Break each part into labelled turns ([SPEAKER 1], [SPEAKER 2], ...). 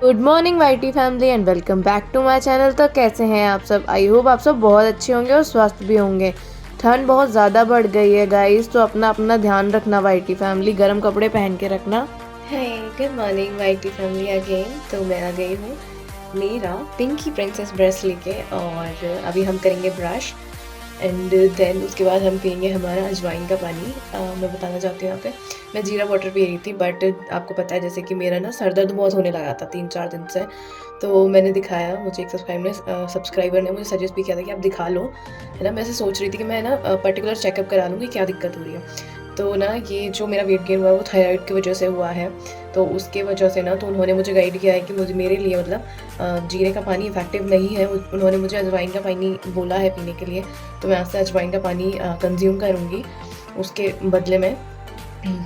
[SPEAKER 1] Good morning YT family and welcome back to my channel. तो कैसे हैं आप सब? आई होप आप सब बहुत अच्छे होंगे और स्वस्थ भी होंगे। ठंड बहुत ज़्यादा बढ़ गई है गाइस, तो अपना अपना ध्यान रखना वाईटी फैमिली, गर्म कपड़े पहन के रखना। Hi good morning YT family again. तो मैं आ गई हूँ मेरा पिंकी प्रिंसेस ब्रश लेके और अभी हम करेंगे ब्रश एंड देन उसके बाद हम पियेंगे हमारा अजवाइन का पानी। मैं बताना चाहती हूँ यहाँ पे मैं जीरा वाटर पी रही थी, बट आपको पता है जैसे कि मेरा ना सर दर्द बहुत होने लगा था 3-4 दिन से। तो मैंने दिखाया, मुझे एक सब्सक्राइबर ने मुझे सजेस्ट भी किया था कि आप दिखा लो, है ना। मैं ऐसे सोच रही थी कि मैं ना पर्टिकुलर चेकअप करा लूँगी क्या दिक्कत हो रही है। तो ना ये जो मेरा वेट गेन हुआ है वो थायराइड की वजह से हुआ है। तो उसके वजह से ना तो उन्होंने मुझे गाइड किया है कि मुझे मेरे लिए मतलब जीरे का पानी इफ़ेक्टिव नहीं है। उन्होंने मुझे अजवाइन का पानी बोला है पीने के लिए। तो मैं आज से अजवाइन का पानी कंज्यूम करूँगी उसके बदले में।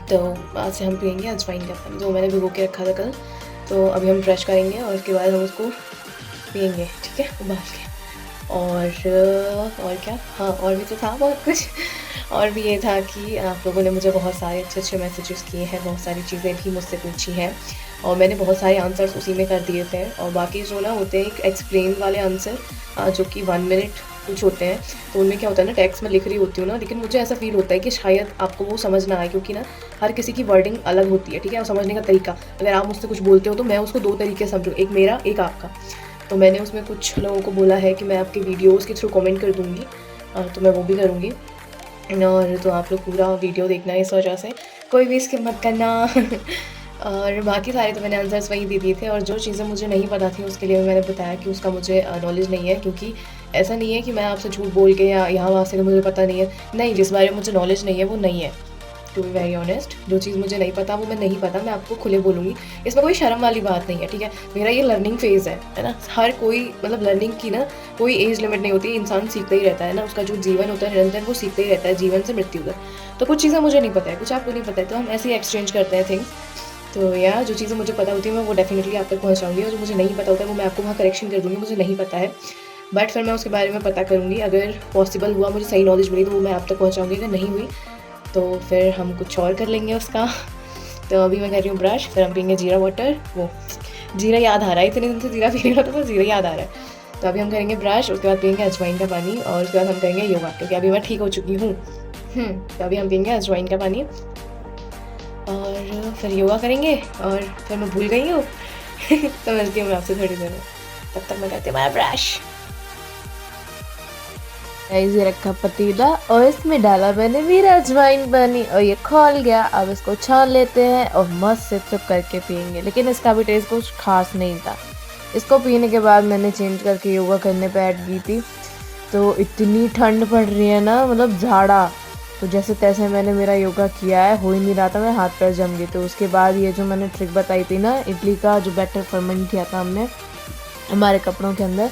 [SPEAKER 1] तो आज से हम पियेंगे अजवाइन का पानी जो मैंने भिगो के रखा था कल। तो अभी हम ब्रश करेंगे और उसके बाद हम उसको पियेंगे, ठीक है, उबाल के। और क्या, हाँ और भी तो था बहुत कुछ। और भी ये था कि आप लोगों ने मुझे बहुत सारे अच्छे अच्छे मैसेजेस किए हैं, बहुत सारी चीज़ें भी मुझसे पूछी हैं और मैंने बहुत सारे आंसर्स उसी में कर दिए थे। और बाकी जो ना होते हैं एक एक्सप्लेन वाले आंसर जो कि 1 मिनट कुछ होते हैं, तो उनमें क्या होता है ना, टेक्स्ट में लिख रही होती हूँ ना, लेकिन मुझे ऐसा फील होता है कि शायद आपको वो समझ ना आए, क्योंकि ना हर किसी की वर्डिंग अलग होती है, ठीक है, और समझने का तरीका। अगर आप मुझसे कुछ बोलते हो तो मैं उसको 2 तरीके से समझूँ, एक मेरा एक आपका। तो मैंने उसमें कुछ लोगों को बोला है कि मैं आपके वीडियोज़ के थ्रू कमेंट कर दूँगी, तो मैं वो भी करूँगी। और तो आप लोग पूरा वीडियो देखना इस वजह से, कोई भी स्किप मत करना। और बाकी सारे तो मैंने आंसर्स वही दे दिए थे, और जो चीज़ें मुझे नहीं पता थी उसके लिए मैंने बताया कि उसका मुझे नॉलेज नहीं है। क्योंकि ऐसा नहीं है कि मैं आपसे झूठ बोल के या यहाँ वहाँ से मुझे पता नहीं है, नहीं, जिस बारे में मुझे नॉलेज नहीं है वो नहीं है। टू बी वेरी ऑनेस्ट, जो चीज़ मुझे नहीं पता वो मैं नहीं पता, मैं आपको खुले बोलूँगी। इसमें कोई शर्म वाली बात नहीं है, ठीक है। मेरा ये लर्निंग फेज़ है ना। हर कोई मतलब लर्निंग की ना कोई एज लिमिट नहीं होती, इंसान सीखता ही रहता है ना। उसका जो जीवन होता है निरंतर वो सीखता ही रहता है, जीवन से मृत्यु तक। तो कुछ चीज़ें मुझे नहीं पता है, कुछ आपको नहीं पता है, तो हम ऐसे ही एक्सचेंज करते हैं थिंग्स। तो या जो चीज़ें मुझे पता होती है मैं वो डेफिनेटली आप तक पहुँचाऊँगी, और जो मुझे नहीं पता होता है वो मैं आपको वहाँ करेक्शन कर दूँगी, मुझे नहीं पता है, बट फिर मैं उसके बारे में पता करूँगी। अगर पॉसिबल हुआ, मुझे सही नॉलेज मिली, तो वो मैं आप तक पहुँचाऊँगी। अगर नहीं हुई तो फिर हम कुछ और कर लेंगे उसका। तो अभी मैं कर रही हूँ ब्रश, फिर हम पियेंगे जीरा वाटर। वो जीरा याद आ रहा है, इतने दिन से जीरा पी रही हो तो बस जीरा याद आ रहा है। तो अभी हम करेंगे ब्रश, उसके बाद पियेंगे अजवाइन का पानी, और उसके बाद हम करेंगे योगा, क्योंकि अभी मैं ठीक हो चुकी हूँ। तो अभी हम पियेंगे अजवाइन का पानी और फिर योगा करेंगे, और फिर मैं भूल गई हूँ। तो मिलती हूँ मैं आपसे थोड़ी देर में, तब तक मैं करती हूँ हमारा ब्रश। ये रखा पतीला और इसमें डाला मैंने मेरा अजवाइन पानी और ये खौल गया। अब इसको छान लेते हैं और मस्त से चुप करके पियेंगे, लेकिन इसका भी टेस्ट कुछ खास नहीं था। इसको पीने के बाद मैंने चेंज करके योगा करने पे ऐड की थी। तो इतनी ठंड पड़ रही है ना, मतलब झाड़ा, तो जैसे तैसे मैंने मेरा योगा किया है, हो ही नहीं रहा था, मैं हाथ पैर जम गई। तो उसके बाद ये जो मैंने ट्रिक बताई थी ना, इडली का जो बैटर फर्मेंट किया था हमने हमारे कपड़ों के अंदर,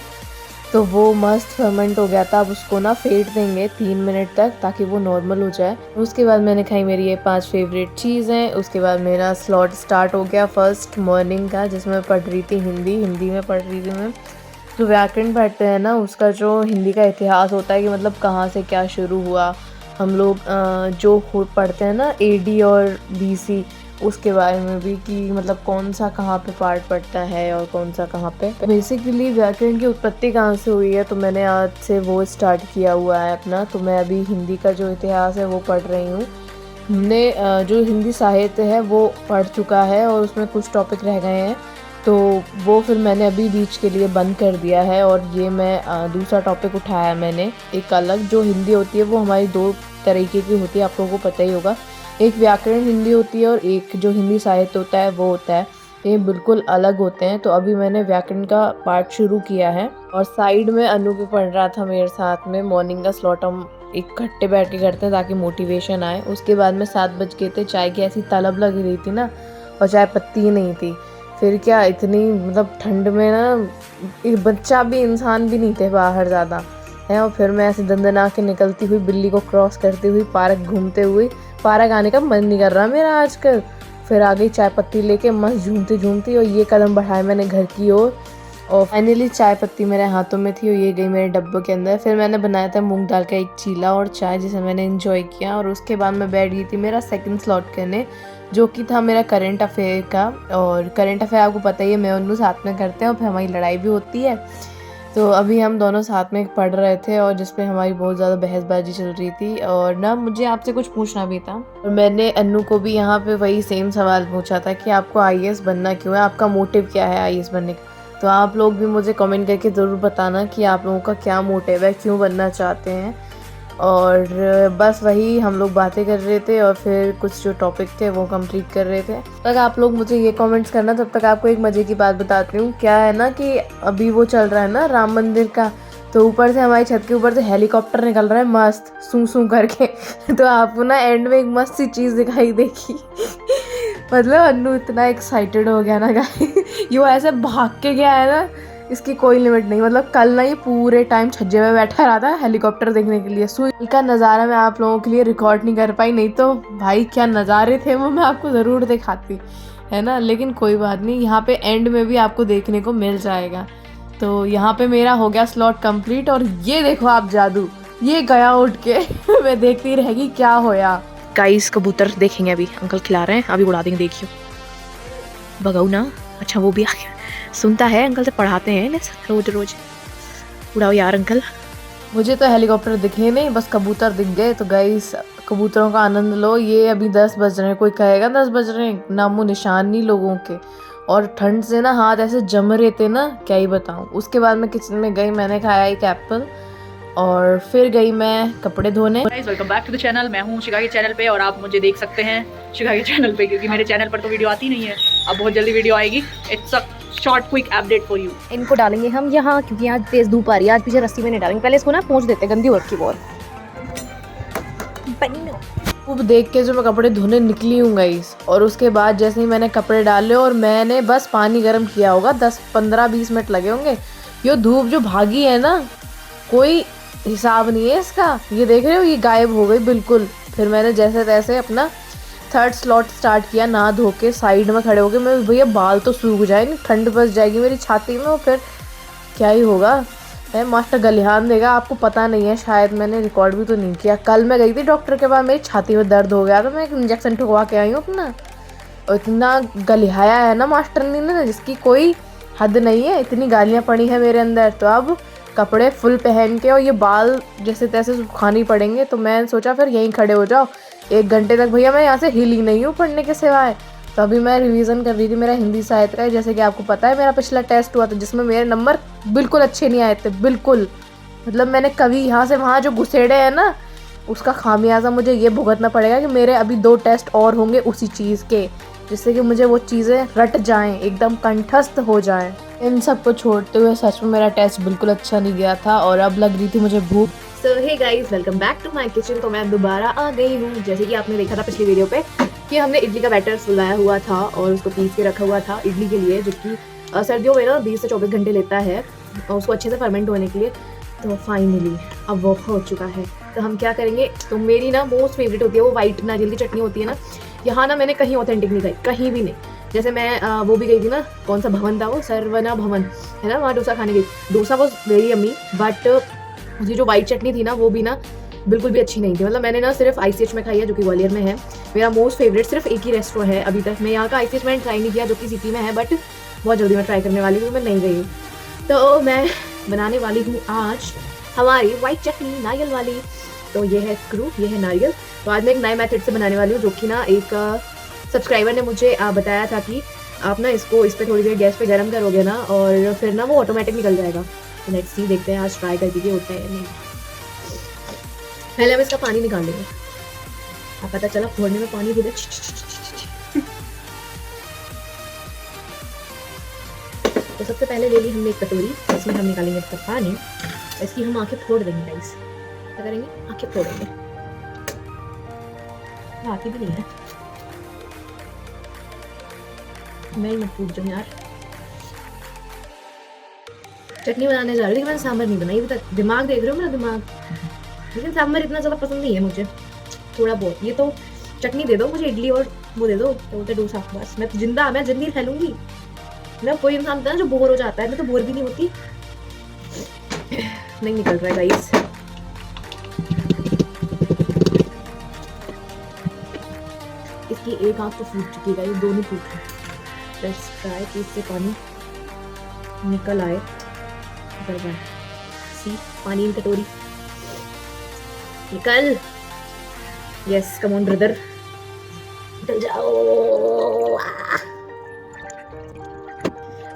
[SPEAKER 1] तो वो मस्त फर्मेंट हो गया था। अब उसको ना फेंट देंगे 3 मिनट तक ताकि वो नॉर्मल हो जाए। उसके बाद मैंने खाई मेरी ये 5 फेवरेट चीज़ें। उसके बाद मेरा स्लॉट स्टार्ट हो गया फर्स्ट मॉर्निंग का, जिसमें मैं पढ़ रही थी हिंदी में पढ़ रही थी मैं। जो व्याकरण पढ़ते हैं ना, उसका जो हिंदी का इतिहास होता है कि मतलब कहाँ से क्या शुरू हुआ, हम लोग जो पढ़ते हैं ना AD और BC, उसके बारे में भी कि मतलब कौन सा कहाँ पे पार्ट पड़ता है और कौन सा कहाँ पे। बेसिकली व्याकरण की उत्पत्ति कहाँ से हुई है, तो मैंने आज से वो स्टार्ट किया हुआ है अपना। तो मैं अभी हिंदी का जो इतिहास है वो पढ़ रही हूँ। हमने जो हिंदी साहित्य है वो पढ़ चुका है और उसमें कुछ टॉपिक रह गए हैं, तो वो फिर मैंने अभी बीच के लिए बंद कर दिया है। और ये मैं दूसरा टॉपिक उठाया मैंने, एक अलग। जो हिंदी होती है वो हमारी 2 तरीके की होती है, आप लोगों को पता ही होगा। एक व्याकरण हिंदी होती है और एक जो हिंदी साहित्य होता है वो होता है, ये बिल्कुल अलग होते हैं। तो अभी मैंने व्याकरण का पार्ट शुरू किया है, और साइड में अनु भी पढ़ रहा था मेरे साथ में। मॉर्निंग का स्लॉट हम इकट्ठे बैठ के करते हैं ताकि मोटिवेशन आए। उसके बाद में 7 बज गए थे, चाय की ऐसी तलब लग रही थी ना, और चाय पत्ती ही नहीं थी। फिर क्या, इतनी मतलब ठंड में ना एक बच्चा भी इंसान भी नहीं थे बाहर ज़्यादा है। और फिर मैं ऐसे दंदना के निकलती हुई, बिल्ली को क्रॉस करती हुई, पार्क घूमते हुए, पार्क आने का मन नहीं कर रहा मेरा आजकल। फिर आ गई चाय पत्ती लेके मस्त झूमती झूमती, और ये कदम बढ़ाए मैंने घर की ओर, और फाइनली चाय पत्ती मेरे हाथों में थी और ये गई मेरे डब्बे के अंदर। फिर मैंने बनाया था मूंग दाल का एक चीला और चाय, जिसे मैंने एंजॉय किया। और उसके बाद मैं बैठ गई थी मेरा सेकंड स्लॉट करने, जो कि था मेरा करंट अफेयर का। और करंट अफेयर आपको पता ही है, मैं उन्नू साथ में करते हैं और फिर हमारी लड़ाई भी होती है। तो अभी हम दोनों साथ में पढ़ रहे थे और जिस पे हमारी बहुत ज़्यादा बहसबाजी चल रही थी। और ना मुझे आपसे कुछ पूछना भी था, और मैंने अन्नू को भी यहाँ पे वही सेम सवाल पूछा था कि आपको आईएएस बनना क्यों है, आपका मोटिव क्या है आईएएस बनने का। तो आप लोग भी मुझे कमेंट करके ज़रूर बताना कि आप लोगों का क्या मोटिव है, क्यों बनना चाहते हैं। और बस वही हम लोग बातें कर रहे थे और फिर कुछ जो टॉपिक थे वो कंप्लीट कर रहे थे। तब आप लोग मुझे ये कमेंट्स करना। तब तक आपको एक मज़े की बात बताती हूँ। क्या है ना कि अभी वो चल रहा है ना राम मंदिर का, तो ऊपर से हमारी छत के ऊपर से हेलीकॉप्टर निकल रहा है मस्त सूं सूं करके। तो आपको ना एंड में एक मस्त सी चीज़ दिखाई देगी। मतलब अन्नू इतना एक्साइटेड हो गया ना गाइस, ये ऐसे भाग के गया है ना, इसकी कोई लिमिट नहीं। मतलब कल ना ये पूरे टाइम छज्जे में बैठा रहा था हेलीकॉप्टर देखने के लिए। सुई का नज़ारा मैं आप लोगों के लिए रिकॉर्ड नहीं कर पाई, नहीं तो भाई क्या नज़ारे थे वो मैं आपको ज़रूर दिखाती, है ना। लेकिन कोई बात नहीं, यहाँ पे एंड में भी आपको देखने को मिल जाएगा। तो यहाँ पे मेरा हो गया स्लॉट कंप्लीट। और ये देखो आप जादू, ये गया उठ के। मैं देखती रहेगी क्या होया। गाइस कबूतर देखेंगे, अभी अंकल खिला रहे हैं, अभी उड़ा देंगे, देखियो बगाऊ ना। अच्छा वो भी आ गया, सुनता है अंकल से पढ़ाते हैं रोज रोज। उड़ाओ यार अंकल। मुझे तो हेलीकॉप्टर दिखे नहीं, बस कबूतर दिख गए। तो गाइस कबूतरों का आनंद लो। ये अभी 10 बज रहे हैं, कोई कहेगा 10 बज रहे हैं, नामो निशान नहीं लोगों के। और ठंड से ना हाथ ऐसे जम रहे थे ना, क्या ही बताऊँ। उसके बाद मैं किचन में गई, मैंने खाया एक एप्पल और फिर गई मैं कपड़े धोने।
[SPEAKER 2] Welcome back to the channel. मैं हूँ शिखा के चैनल पे और आप मुझे देख सकते हैं शिखा के चैनल पे, क्योंकि मेरे चैनल पर तो वीडियो आती नहीं है। अब बहुत जल्दी वीडियो आएगी। It's a short quick update for you.
[SPEAKER 3] इनको डालेंगे हम यहाँ, क्योंकि आज तेज धूप आ रही है। आज पीछे रस्सी में नहीं डालेंगे, पहले इसको ना पोंछ देते, गंदी हो रखी बहुत।
[SPEAKER 1] खूब देख के जो मैं कपड़े धोने निकली हूँ गाइस, और उसके बाद जैसे ही मैंने कपड़े डाले और मैंने बस पानी गर्म किया होगा, 10-15-20 मिनट लगे होंगे। ये धूप जो भागी है ना, कोई हिसाब नहीं है इसका। ये देख रहे हो, ये गायब हो गई बिल्कुल। फिर मैंने जैसे तैसे अपना थर्ड स्लॉट स्टार्ट किया, नहा धो के साइड में खड़े होके। मैं भैया बाल तो सूख जाए, नहीं ठंड बस जाएगी मेरी छाती में, और फिर क्या ही होगा है। मास्टर गलिहान देगा, आपको पता नहीं है शायद, मैंने रिकॉर्ड भी तो नहीं किया। कल मैं गई थी डॉक्टर के पास, मेरी छाती में दर्द हो गया था, मैं एक इंजेक्शन ठुकवा के आई हूँ अपना। और इतना गलिहाया है ना मास्टर ने ना, जिसकी कोई हद नहीं है। इतनी गालियाँ पड़ी हैं मेरे अंदर। तो अब कपड़े फुल पहन के और ये बाल जैसे तैसे सुखाने पड़ेंगे। तो मैं सोचा फिर यहीं खड़े हो जाओ 1 घंटे तक। भैया मैं यहाँ से हिली नहीं हूँ पढ़ने के सिवाय। तो अभी मैं रिवीजन कर रही थी मेरा हिंदी साहित्य का। जैसे कि आपको पता है मेरा पिछला टेस्ट हुआ था जिसमें मेरे नंबर बिल्कुल अच्छे नहीं आए थे, बिल्कुल। मतलब मैंने कभी यहाँ से वहाँ जो घुसेड़े हैं ना, उसका खामियाजा मुझे ये भुगतना पड़ेगा कि मेरे अभी 2 टेस्ट और होंगे उसी चीज़ के, जिससे कि मुझे वो चीज़ें रट जाएं, एकदम कंठस्थ हो जाएं। इन सब को छोड़ते हुए सच में मेरा टेस्ट बिल्कुल अच्छा नहीं गया था और अब लग रही थी मुझे भूख।
[SPEAKER 3] So hey guys, welcome back to my kitchen. तो मैं दोबारा आ गई हूँ। जैसे कि आपने देखा था पिछली वीडियो पे कि हमने इडली का बैटर फुलाया हुआ था और उसको पीस के रखा हुआ था इडली के लिए, जो कि सर्दियों में ना 20 से 24 घंटे लेता है उसको अच्छे से फर्मेंट होने के लिए। तो फाइनली अब वो हो चुका है। तो हम क्या करेंगे, तो मेरी ना मोस्ट फेवरेट होती है वो वाइट नारियल की चटनी होती है ना। यहाँ ना मैंने कहीं ऑथेंटिक नहीं खाई, कहीं भी नहीं। जैसे मैं वो भी गई थी ना, कौन सा भवन था वो, सरवना भवन है ना, वहाँ डोसा खाने गई। Dosa was very yummy, but उसकी जो वाइट चटनी थी ना वो भी ना बिल्कुल भी अच्छी नहीं थी। मतलब मैंने ना सिर्फ ICH में खाई है, जो कि ग्वालियर में है। मेरा मोस्ट फेवरेट सिर्फ एक ही रेस्टोरेंट है अभी तक। मैं यहाँ का ICH मैंने ट्राई नहीं किया, जो कि सिटी में है, बट बहुत जल्दी मैं ट्राई करने वाली हूँ, मैं नहीं गई हूँ। तो मैं बनाने वाली हूँ आज हमारी वाइट चटनी नारियल वाली। तो ये है स्क्रू, ये है नारियल। तो आज मैं एक नए मेथड से बनाने वाली हूँ, जो कि ना एक सब्सक्राइबर ने मुझे बताया था कि आप ना इसको इस पर थोड़ी देर गैस पे गर्म करोगे ना, और फिर ना वो ऑटोमेटिक निकल जाएगा। तो लेट्स सी, देखते हैं आज ट्राई करके कि होता है नहीं। पहले हम इसका पानी निकाल लेंगे। अब पता चला फोड़ने में पानी भी। तो सबसे पहले ले ली हमने एक कटोरी, इसमें हम निकालेंगे इसका पानी। इसकी हम आंखें फोड़ देंगे गाइस। क्या करेंगे, आंखें फोड़ेंगे। आती भी नहीं है, मैं मत पूछ जाऊँ यार। चटनी बनाने जा रही थी, मैंने सांभर नहीं बनाई अभी तक। दिमाग देख रहे हो मेरा दिमाग, लेकिन सांभर इतना ज़्यादा पसंद नहीं है मुझे, थोड़ा बहुत। ये तो चटनी दे दो मुझे, इडली और वो दे दो, क्या बोलते डोसा। बस मैं तो मैं जिंदगी खा लूँगी। मैं कोई इंसान होता है ना जो बोर हो जाता है, मैं तो बोर भी नहीं होती। नहीं निकल रहा है गाइस। इसकी एक आँख तो फूट चुकी है, ये दो नहीं फूट रही। लेट्स ट्राई कि इससे पानी निकल आए। सी पानी इन कटोरी निकल। यस कम ऑन ब्रदर, निकल जाओ।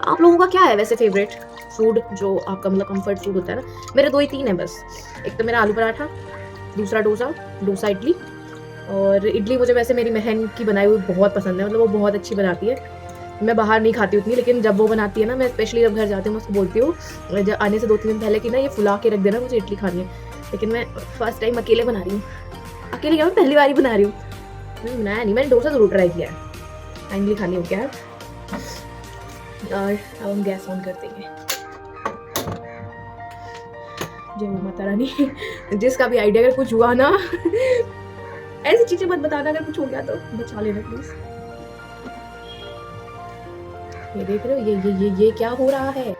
[SPEAKER 3] आप लोगों का क्या है वैसे फेवरेट फूड, जो आपका मतलब कंफर्ट फूड होता है ना? मेरे 2 ही 3 है बस। एक तो मेरा आलू पराठा, दूसरा डोसा इडली। और इडली मुझे वैसे मेरी बहन की बनाई हुई बहुत पसंद है, मतलब वो बहुत अच्छी बनाती है। मैं बाहर नहीं खाती उतनी, लेकिन जब वो बनाती है ना, मैं स्पेशली जब घर जाती हूँ मैं उसको बोलती हूँ जब आने से 2-3 दिन पहले कि ना ये फुला के रख देना, मुझे इडली खानी है। लेकिन मैं फर्स्ट टाइम अकेले बना रही हूँ, अकेले क्या, मैं पहली बार ही बना रही हूँ। मैंने बनाया नहीं, मैंने डोसा जरूर ट्राई किया है। फाइनली खाली हो गया है और अब हम गैस ऑन कर देंगे। जय माता रानी। जिसका भी आइडिया अगर कुछ हुआ ना ऐसी चीजें मत बताना, अगर कुछ हो गया तो बचा लेना प्लीज। ये देख रहे हो, ये क्या हो रहा है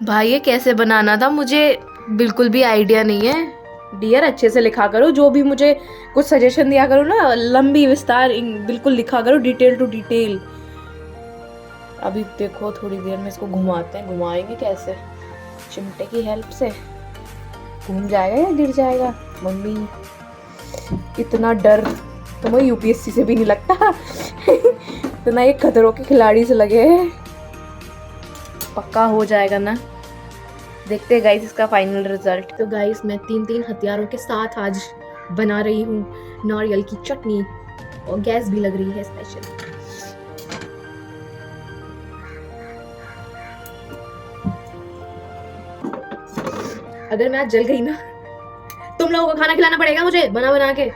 [SPEAKER 1] भाई ये कैसे बनाना था, मुझे बिल्कुल भी आइडिया नहीं है।
[SPEAKER 3] डियर अच्छे से लिखा करो, जो भी मुझे कुछ सजेशन दिया करो ना, लंबी विस्तार बिल्कुल लिखा करो, डिटेल टू डिटेल।
[SPEAKER 1] अभी देखो थोड़ी देर में इसको घुमाते हैं। घुमाएंगे कैसे? चिमटे की हेल्प से घूम जाएगा या गिर जाएगा? मम्मी इतना डर तो मुझे यूपीएससी से भी नहीं लगता। इतना ये खतरों के खिलाड़ी से लगे हैं। पक्का हो जाएगा ना? देखते हैं गाइस इसका फाइनल रिजल्ट।
[SPEAKER 3] तो गाइस मैं 3 हथियारों के साथ आज बना रही हूँ नारियल की चटनी, और गैस भी लग रही है स्पेशल। अगर मैं आज जल गई ना, तुम लोगों को खाना खिलाना पड़ेगा मुझे बना बना के।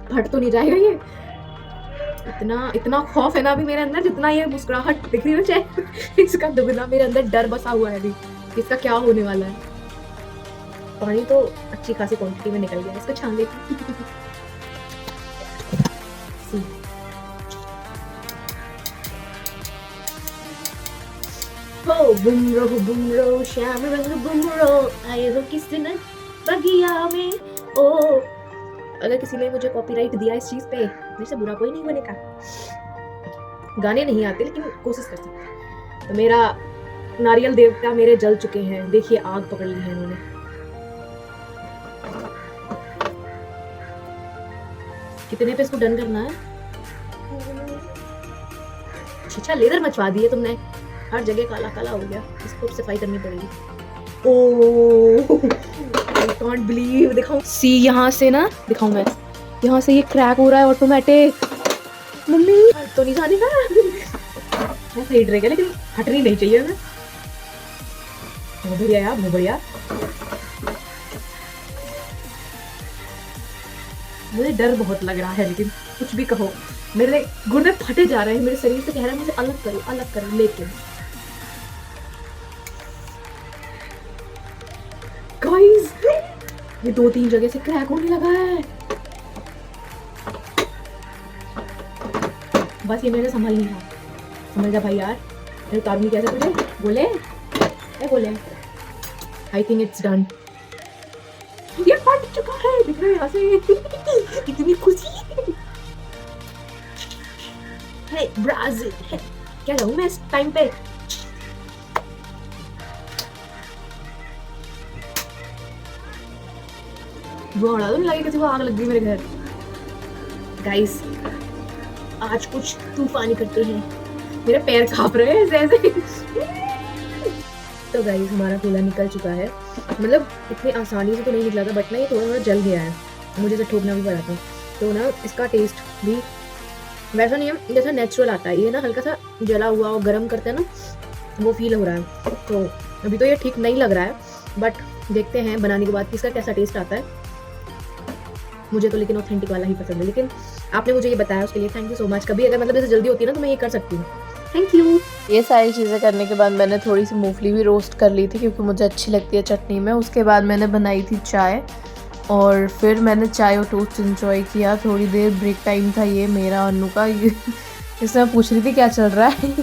[SPEAKER 3] फट तो नहीं जाएगा ये? इतना खौफ है ना अभी मेरे अंदर, जितना ये मुस्कुराहट दिख रही है मुझे इसका दुगना मेरे अंदर डर बसा हुआ है अभी, इसका क्या होने वाला है। पानी तो अच्छी खासी क्वांटिटी में निकल गया, इसको छान लेती हूं। हो बुमरो श्याम रंग बुमरो, आए हो किस दिन बगिया में। ओ अगर किसी ने मुझे कॉपीराइट दिया इस चीज पे, मेरे से बुरा कोई नहीं बनेगा। गाने नहीं आते लेकिन कोशिश कर सकते। तो मेरा नारियल देवता मेरे जल चुके हैं, देखिए आग पकड़ ली है इन्होंने। कितने पे इसको डन करना है? अच्छा लेजर मचवा दिए तुमने, हर जगह काला काला हो गया, इसको सफाई करनी पड़ेगी। ओह आई कांट बिलीव, दिखाऊं?
[SPEAKER 1] सी यहाँ से ना दिखाऊं मैं, यहाँ से ये क्रैक हो रहा है ऑटोमेटिक।
[SPEAKER 3] मम्मी तो नहीं जाने का ऐसा हिट रहेगा, लेकिन हटनी नहीं चाहिए हमें। बहुत बढ़िया यार, बहुत बढ़िया। मुझे डर बहुत लग रहा है, लेकिन कुछ भी कहो मेरे गुर्दे फटे जा रहे हैं, मेरे शरीर से कह रहा है मुझे अलग करो। लेकिन गाइस ये 2-3 जगह से क्रैक होने लगा है। बस ये मेरे संभल नहीं रहा। समझ जा भाई यार, मैं उतारूंगी कैसे तुझे? बोले आई थिंक इट्स डन। ये फट चुका है, दिख रहा है यहाँ से। कितनी खुशी है ब्राजील है। क्या कहूँ मैं इस टाइम पे? घोड़ा तो नहीं लगे किसी को आग लग गई मेरे घर। गाइस आज कुछ तूफानी करते हैं, मेरे पैर कांप रहे हैं ऐसे। तो गाइस हमारा फूला निकल चुका है, मतलब इतनी आसानी से तो नहीं निकला था, बट ना ये थोड़ा थोड़ा जल गया है, मुझे इसे ठोकना भी पड़ा था। तो ना इसका टेस्ट भी वैसा नहीं है जैसा नेचुरल आता है, ये ना हल्का सा जला हुआ और गर्म करते हैं ना, वो फील हो रहा है। तो अभी तो ये ठीक नहीं लग रहा है, बट देखते हैं बनाने के बाद इसका कैसा टेस्ट आता है। मुझे तो लेकिन ऑथेंटिक वाला ही पसंद है, लेकिन आपने मुझे ये बताया उसके लिए थैंक यू सो मच। कभी अगर मतलब जैसे जल्दी होती है ना तो मैं ये कर सकती हूँ। Thank you.
[SPEAKER 1] ये सारी चीज़ें करने के बाद मैंने थोड़ी सी मूंगफली भी रोस्ट कर ली थी, क्योंकि मुझे अच्छी लगती है चटनी में। उसके बाद मैंने बनाई थी चाय, और फिर मैंने चाय और टोस्ट इंजॉय किया। थोड़ी देर ब्रेक टाइम था ये मेरा अन्नू का, इसमें मैं पूछ रही थी क्या चल रहा है।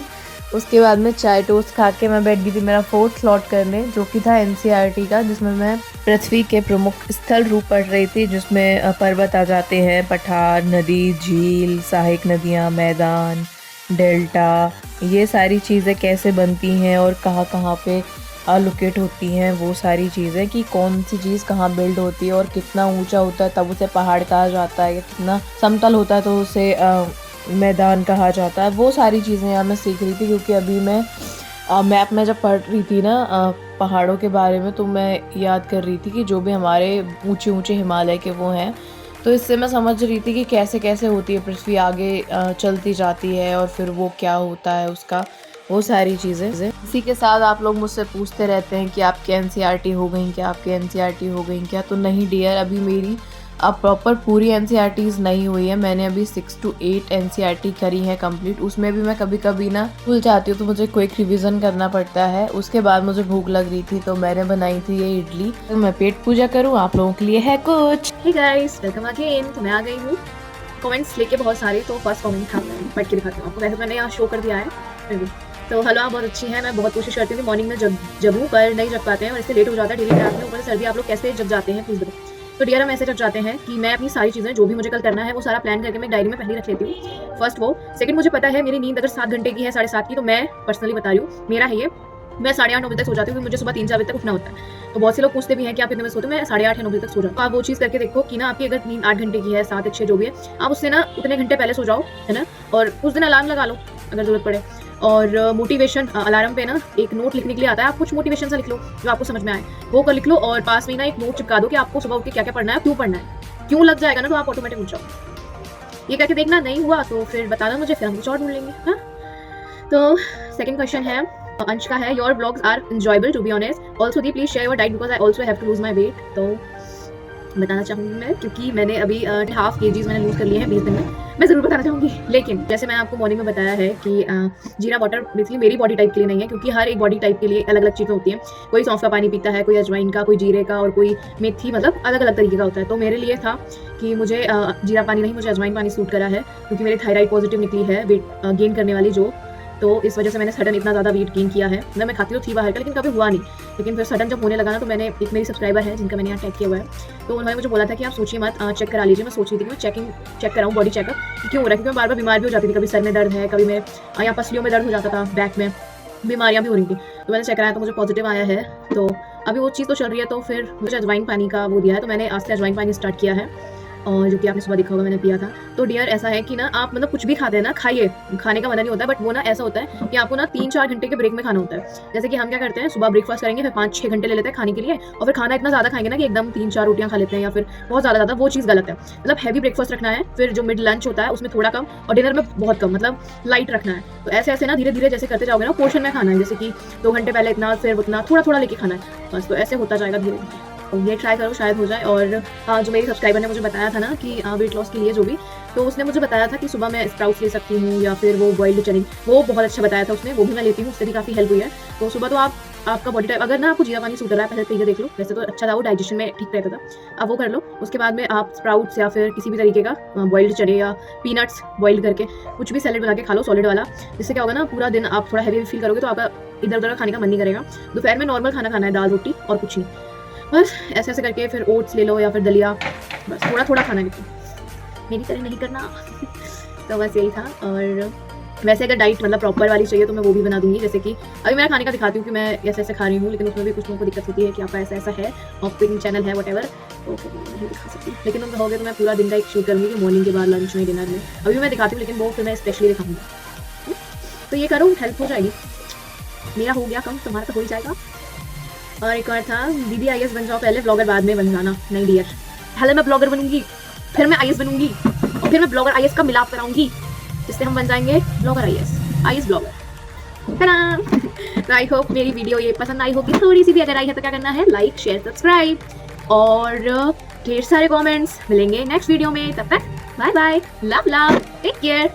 [SPEAKER 1] उसके बाद में चाय टोस्ट खा के मैं बैठ गई थी मेरा 4th स्लॉट करने, जो कि था NCERT का, जिसमें मैं पृथ्वी के प्रमुख स्थल रूप पड़ रही थी, जिसमें पर्वत आ जाते हैं, पठार, नदी, झील, सहायक नदियाँ, मैदान, डेल्टा, ये सारी चीज़ें कैसे बनती हैं और कहाँ कहाँ पे लोकेट होती हैं, वो सारी चीज़ें कि कौन सी चीज़ कहाँ बिल्ड होती है और कितना ऊंचा होता है तब उसे पहाड़ कहा जाता है, या कितना समतल होता है तो उसे मैदान कहा जाता है। वो सारी चीज़ें यहाँ मैं सीख रही थी, क्योंकि अभी मैं मैप में जब पढ़ रही थी ना पहाड़ों के बारे में, तो मैं याद कर रही थी कि जो भी हमारे ऊंचे ऊंचे हिमालय के वो हैं, तो इससे मैं समझ रही थी कि कैसे कैसे होती है पृथ्वी आगे चलती जाती है और फिर वो क्या होता है उसका, वो सारी चीज़ें। इसी के साथ आप लोग मुझसे पूछते रहते हैं कि आपकी एनसीईआरटी हो गई क्या, आपकी एनसीईआरटी हो गई क्या। तो नहीं डियर, अभी मेरी अब प्रॉपर पूरी एनसीईआरटीज़ नहीं हुई है। मैंने अभी 6 to 8 एनसीईआरटी करी है कंप्लीट। उसमें भी मैं कभी कभी ना भूल जाती हूँ, तो मुझे क्विक रिवीजन करना पड़ता है। उसके बाद मुझे भूख लग रही थी तो मैंने बनाई थी ये इडली। तो मैं पेट पूजा करूँ, आप लोगों के लिए है कुछ।
[SPEAKER 3] Hey guys, welcome again. तो मैं आ गई हूँ कमेंट्स लेके बहुत सारे। तो फर्स्ट कमेंट था, मैं पढ़ के दिखाती हूँ आपको। वैसे मैंने यहाँ शो कर दिया है फिर भी। तो हेलो, आप बहुत अच्छी हैं। मैं बहुत कोशिश करती हूँ कि मॉर्निंग में जगूँ, पर नहीं जग पाते हैं और इससे लेट हो जाता है डेली रात में। ऊपर से सर्दी, आप लोग कैसे जग जाते हैं प्लीज़ बताओ। तो डियर, हम ऐसे जग जाते हैं कि मैं अपनी सारी चीज़ें जो भी मुझे कल करना है वो सारा प्लान करके मैं डायरी में पहले रख लेती हूँ। फर्स्ट वो। सेकंड, मुझे पता है मेरी नींद अगर 7 घंटे की है, 7.5 की, तो मैं पर्सनली बता रही हूँ मेरा है ये, मैं 8:30-9 बजे तक सो जाती हूँ, क्योंकि मुझे सुबह 3-4 बजे तक उठना होता है। तो बहुत से लोग पूछते भी हैं कि आप कितने बजे सोते हो। मैं 8:30 या 9 बजे तक सो जाऊँ। तो आप वो चीज़ करके देखो कि ना आपकी अगर नींद 8 घंटे की है, 7 अच्छे जो भी है, आप उससे ना उतने घंटे पहले सो जाओ, है ना। और उस दिन अलार्म लगा लो अगर जरूरत पड़े। और मोटिवेशन अलार्म पे ना एक नोट लिखने के लिए आता है, आप कुछ मोटिवेशन सा लिख लो जो आपको समझ में आए, वो कर लिख लो। और पास में ना एक नोट चिपका दो कि आपको सुबह उठ के क्या क्या पढ़ना है, क्यों पढ़ना है। क्यों लग जाएगा ना तो आप ऑटोमेटिक उठ जाओ। ये करके देखना, नहीं हुआ तो फिर बताना मुझे, फिर हम कुछ और ढूंढ लेंगे। हाँ, तो सेकंड क्वेश्चन है अंश का है, your blogs are enjoyable to be honest, also दी please share your diet because I also have to lose my weight. तो बताना चाहूँगी मैं, क्योंकि मैंने अभी 1/2 kg मैंने लूज़ कर लिए हैं 20 दिन में। मैं ज़रूर बताना चाहूँगी। लेकिन जैसे मैंने आपको मॉर्निंग में बताया है कि जीरा वाटर बेसिकली मेरी बॉडी टाइप के लिए नहीं है, क्योंकि हर एक बॉडी टाइप के लिए अलग अलग चीज़ें होती हैं। कोई सौंफ का पानी पीता है, कोई अजवाइन का, कोई जीरे का, और कोई मेथी, मतलब अलग अलग तरीके का होता है। तो मेरे लिए था कि मुझे जीरा पानी नहीं, मुझे अजवाइन पानी सूट करा है, क्योंकि मेरी थायराइड पॉजिटिव निकली है, वेट गेन करने वाली जो। तो इस वजह से मैंने सडन इतना ज़्यादा वेट गेन किया है। मतलब मैं खाती तो थी बाहर का, लेकिन कभी हुआ नहीं। लेकिन फिर सडन जब होने लगा ना, तो मैंने, एक मेरी सब्सक्राइबर है जिनका मैंने यहाँ टैग किया हुआ है, तो उन्होंने मुझे बोला था कि आप सोचिए मत, चेक करा लीजिए। मैं सोच रही थी कि मैं चेक कराऊँ बॉडी चेकअप, क्यों हो रहा है, क्योंकि मैं बार बार बीमार भी हो जाती थी। कभी सर में दर्द है, कभी मैं यहाँ पसलियों में दर्द हो जाता था, बैक में बीमारियाँ भी हो रही थी। तो मैंने चेक कराया तो मुझे पॉजिटिव आया है। तो अभी वो चीज़ तो चल रही है। तो फिर मुझे अजवाइन पानी का वो दिया है, तो मैंने आज से अजवाइन पानी स्टार्ट किया है, और जो कि आपने सुबह देखा होगा मैंने पिया था। तो डियर, ऐसा है कि ना आप मतलब कुछ भी खाते हैं ना, खाइए, खाने का मना नहीं होता है, बट वो ना ऐसा होता है कि आपको ना 3-4 घंटे के ब्रेक में खाना होता है। जैसे कि हम क्या करते हैं, सुबह ब्रेकफास्ट करेंगे, फिर 5-6 घंटे ले लेते हैं खाने के लिए, और फिर खाना इतना ज़्यादा खाएंगे ना कि एकदम 3-4 रोटियाँ खा लेते हैं, या फिर बहुत ज़्यादा। वो चीज़ गलत है। मतलब हैवी ब्रेकफास्ट रखना है, फिर जो मिड लंच होता है उसमें थोड़ा कम, और डिनर में बहुत कम, मतलब लाइट रखना है। तो ऐसे ऐसे ना धीरे धीरे जैसे करते जाओगे ना, पोर्शन में खाना है, जैसे कि 2 घंटे पहले इतना, फिर उतना, थोड़ा थोड़ा लेके खाना है बस। तो ऐसे होता जाएगा धीरे धीरे। तो ये ट्राई करो, शायद हो जाए। और जो मेरी सब्सक्राइबर ने मुझे बताया था ना कि वेट लॉस के लिए जो भी, तो उसने मुझे बताया था कि सुबह मैं स्प्राउट्स ले सकती हूँ, या फिर वो बॉइल्ड चने, वो बहुत अच्छा बताया था उसने, वो भी मैं लेती हूँ, उससे भी काफ़ी हेल्प हुई है। तो सुबह तो आपका बॉडी टाइप, अगर ना आपको जीरा पानी सूट रहा है, पहले पी के देख लो। वैसे तो अच्छा था, वो डाइजेशन में ठीक रहता था, अब वो कर लो। उसके बाद में आप स्प्राउट्स या फिर किसी भी तरीके का बॉइल्ड चने या पीनट्स बॉइल्ड करके कुछ भी सैलेड बना के खा लो, सॉलिड वाला। जिससे क्या होगा ना, पूरा दिन आप थोड़ा हैवी फील करोगे, तो आपका इधर उधर खाने का मन नहीं करेगा। दोपहर में नॉर्मल खाना खाना है, दाल रोटी और कुछ नहीं, बस ऐसे ऐसे करके। फिर ओट्स ले लो या फिर दलिया, बस थोड़ा थोड़ा खाना, लेकिन मेरी तरह नहीं करना। तो बस यही था। और वैसे अगर डाइट मतलब प्रॉपर वाली चाहिए तो मैं वो भी बना दूंगी। जैसे कि अभी मैं खाने का दिखाती हूँ कि मैं ऐसे ऐसे खा रही हूँ, लेकिन उसमें भी कुछ लोगों को दिक्कत होती है कि आपका ऐसा ऐसा है और कुकिंग चैनल है वटेवर, तो फिर नहीं दिखा सकती। लेकिन तुम कहोगे तो मैं पूरा दिन का एक शूट करूँगी कि मॉर्निंग के बाद, लंच में, डिनर में। अभी मैं दिखाती हूँ, लेकिन वो फिर मैं स्पेशली दिखाऊंगी। तो ये करो, हेल्प हो जाएगी। मेरा हो गया कम, तुम्हारा तो हो ही जाएगा। और एक और था, दीदी IAS बन जाओ पहले, ब्लॉगर बाद में बन जाना। नहीं डियर, पहले मैं ब्लॉगर बनूंगी, फिर मैं IAS बनूंगी, और फिर मैं ब्लॉगर IAS का मिलाप कराऊंगी, जिससे हम बन जाएंगे ब्लॉगर IAS ब्लॉगर। तो आई होप मेरी वीडियो ये पसंद आई होगी। थोड़ी सी भी अगर आई है तो क्या करना है, लाइक, शेयर, सब्सक्राइब, और ढेर सारे कमेंट्स। मिलेंगे नेक्स्ट वीडियो में, तब तक bye bye, love take care.